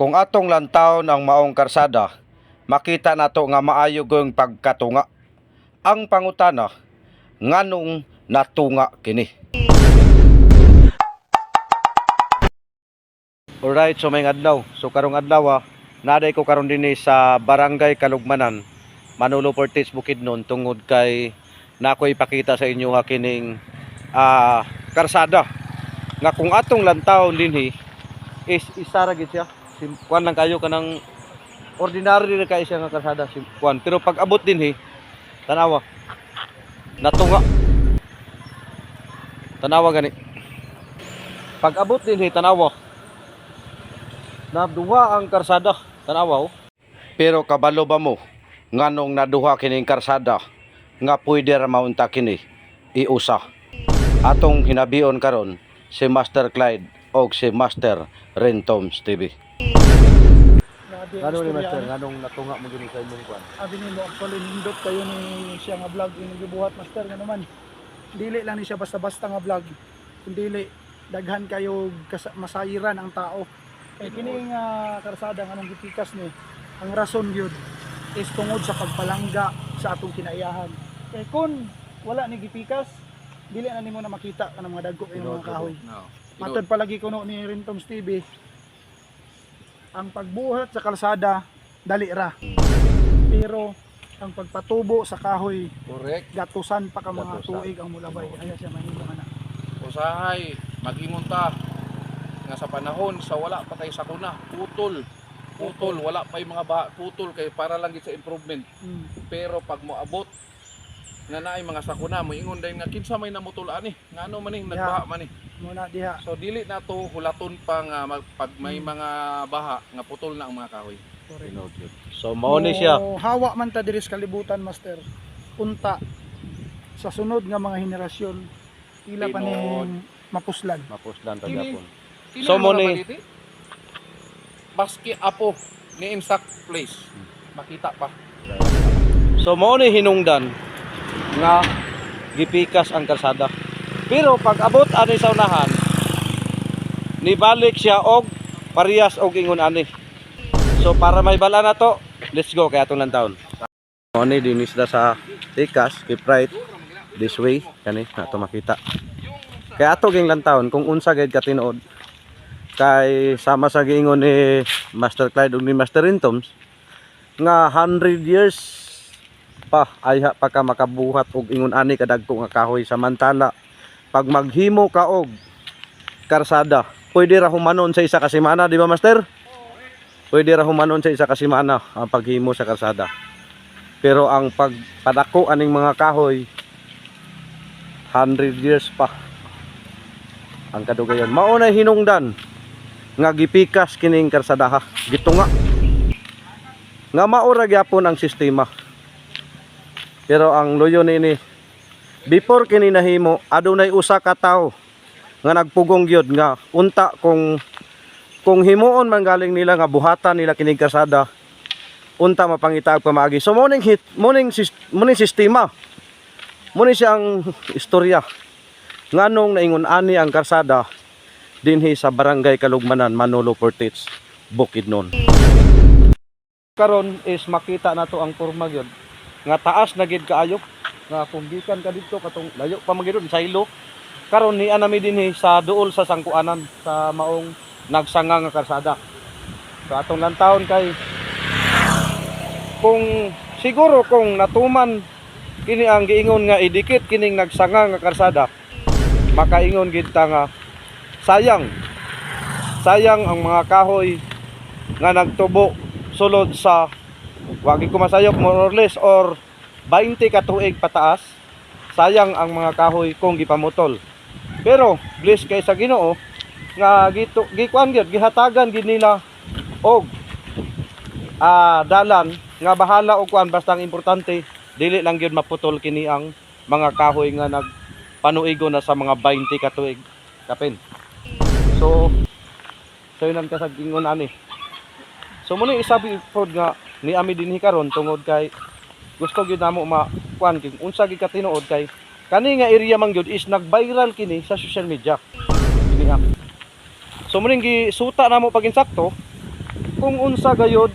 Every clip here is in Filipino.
Kung atong lantaw ang maong karsada, makita nato nga maayo yung pagkatunga. Ang pangutana, nganong natunga kini? Alright, so may adlaw. So karong adlaw, naday ko karon dinhi sa Barangay Kalugmanan, Manolo Portis, Bukidnon, tungod kay nako ipakita sa inyo kining karsada nga kung atong lantaw dinhi is isa ra gid siya. Kuan lang kayo kanang ordinary ra kay siya nga karsada kuan, pero pag abot dinhi tanawa natunga. Tanawa gani. Pag abot dinhi tanawa naduha ang karsada, tanawa oh. Pero kabalo ba mo nganong naduha kining karsada nga pwede ra maunta kini iusa? Atong hinabion karon si Master Clyde o si Master Rentoms TV. Ano ni Master, nganong natunga mo gini sa imong kuan? Abi nimo actually nindot kayo ni siya nga vlog ini gibuhat Master nga naman. Dili lang ni siya basta-basta nga vlog. Kundi daghan kayo masayiran ang tao. Kay kini nga karsada nga nang gipikas ni ang rason gyud is tungod sa pagpalangga sa atong kinaiyahan. Kay kun wala ni gipikas, dili na nimo na makita kanang mga dagko yung mga kahoy. Matod palagi kuno ni Rentoms TV, ang pagbuhat sa kalsada dali ra. Pero ang pagpatubo sa kahoy, correct, gatusan pa ka mga tuig ang mulabay. Aya siya mahimo ana. usahay mag-ingon ta nga sa panahon sa wala pa kay sakuna, putol wala pa yung mga putol kay para lang gid sa improvement. Pero pag moabot nga naay mga sakuna, mo ingon dahil nga kinsa may namutulaan ni ngano man ning nagbaha man ni Muna diha. so dili na to hulaton pa nga pag may mga baha nga putol na ang mga kahoy. So mao ni siya. Hawa man ta diri sa kalibutan Master. Unta sa sunod nga mga henerasyon ila pa ning mapuslan. Mapuslan ta Kini- gyapon. Kini So, ang mo mga ni- baliti, baski apo ni Imsak Place makita pa. So mao ni hinungdan nga gipikas ang karsada. Pero pag abot ani sa unahan, nibalik siya og parehas og ingon ani. So para may bala na to, let's go kay atong lantawon. Mao ni dinis sa pikas, keep right this way kani nato makita. Kay ato ging lantawon kung unsa gid ka tinuod. Kay sama sa giingon ni Master Clyde ug ni Master Rentoms nga 100 years pa ayha pa ka makabuhat og ingon ani kadagko nga kahoy. Samantala pag maghimo ka og karsada pwede ra humanon sa isa ka semana, di ba Master? Pwede ra humanon sa isa ka semana ang paghimo sa karsada. Pero ang pagpadako aning mga kahoy 100 years pa ang kadugayon. Mao na hinungdan nga gipikas kining karsadaha, gitunga nga maura gyapon ang sistema. Pero ang luyo nini, before kini nahimo adunay usa ka tawo nga nagpugong gyud nga unta kung himuon man galing nila nga buhatan nila kining karsada, unta mapangitaag pamaagi. So morning sistema, muni siyang istorya nganong naingon ani ang karsada dinhi sa Barangay Kalugmanan, Manolo Portis, Bukidnon. Karon is makita nato ang porma gyud nga taas na gid kaayo nga kung gikan ka didto katong layo pa magidon sa ilo. Karon ni anami dinhi sa duol sa sangkuanan sa maong nagsanga nga karsada. So atong lantawon kay kung siguro kung natuman kini ang giingon nga idikit kining nagsanga nga karsada, makaingon gid ta nga sayang ang mga kahoy nga nagtubo sulod sa wagi ko masayok more or less or 20 ka tuig pataas. Sayang ang mga kahoy kung gipamutol. Pero bless kay sa Ginoo nga gikuan gyud gihatagan gid nila og dalan nga bahala og kuan, basta ang importante dili lang gyud maputol kini ang mga kahoy nga nagpanuigo na sa mga 20 ka tuig kapin. So yun ang kasagingon ani. So muna isabi pod nga ni ami dinhi karon tungod kay gusto gyud namo makuan kung unsa gyud ka tinuod kay kani nga area man gyud is nag-viral kini sa social media. Kini ha. So muning gisuta namo pag insakto kung unsa gayud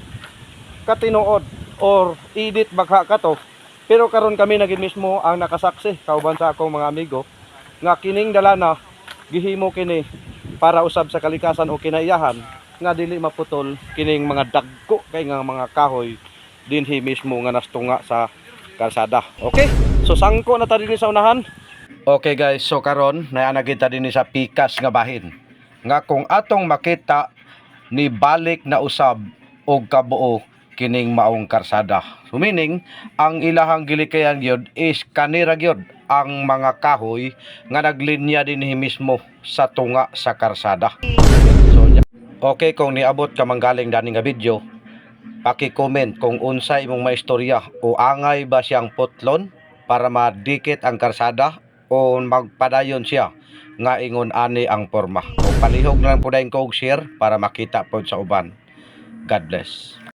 katinuod or edit bagha kato. Pero karon kami naging mismo ang nakasaksi kauban sa akong mga amigo nga kining dalana gihimo kini para usab sa kalikasan o kinaiyahan nga dili maputol kining mga dagko kay nga mga kahoy dinhi mismo nga nastunga sa kalsada. Okay? So sangko na ta dinhi sa unahan. Okay guys, so karon naanagid ta dinhi sa pikas nga bahin. Nga kung atong makita ni balik na usab og kabuo kining maong karsada. So meaning, ang ilahang gilikayan gyud is kanira gyud ang mga kahoy nga naglinya dinhi mismo sa tunga sa karsada. So okay, kung niabot ka manggaling dani nga video, paki-comment kung unsay imong maistorya o angay ba siyang putlon para madikit ang karsada o magpadayon siya nga ingon ani ang porma. O palihog na lang po dayon ko og share para makita po sa uban. God bless.